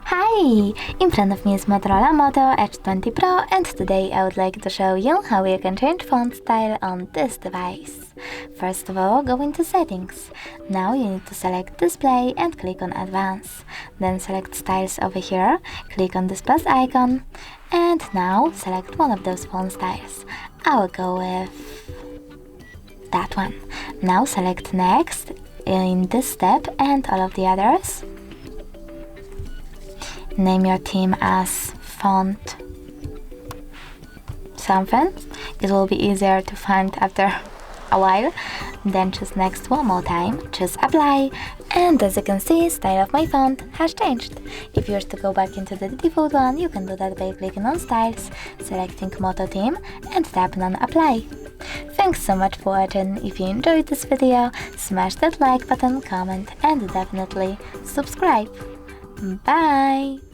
Hi! In front of me is Motorola Moto Edge 20 Pro, and today I would like to show you how you can change font style on this device. First of all, go into Settings. Now you need to select Display and click on Advanced. Then select Styles over here, click on this plus icon, and now select one of those font styles. I will go with that one. Now select Next in this step and all of the others. Name your theme as font something. It will be easier to find after a while. Then choose Next one more time, choose Apply, and as you can see, style of my font has changed. If you wish to go back into the default one, you can do that by clicking on Styles, selecting Moto Theme, and tapping on Apply. Thanks so much for watching. If you enjoyed this video, smash that like button, comment, and definitely subscribe. Bye!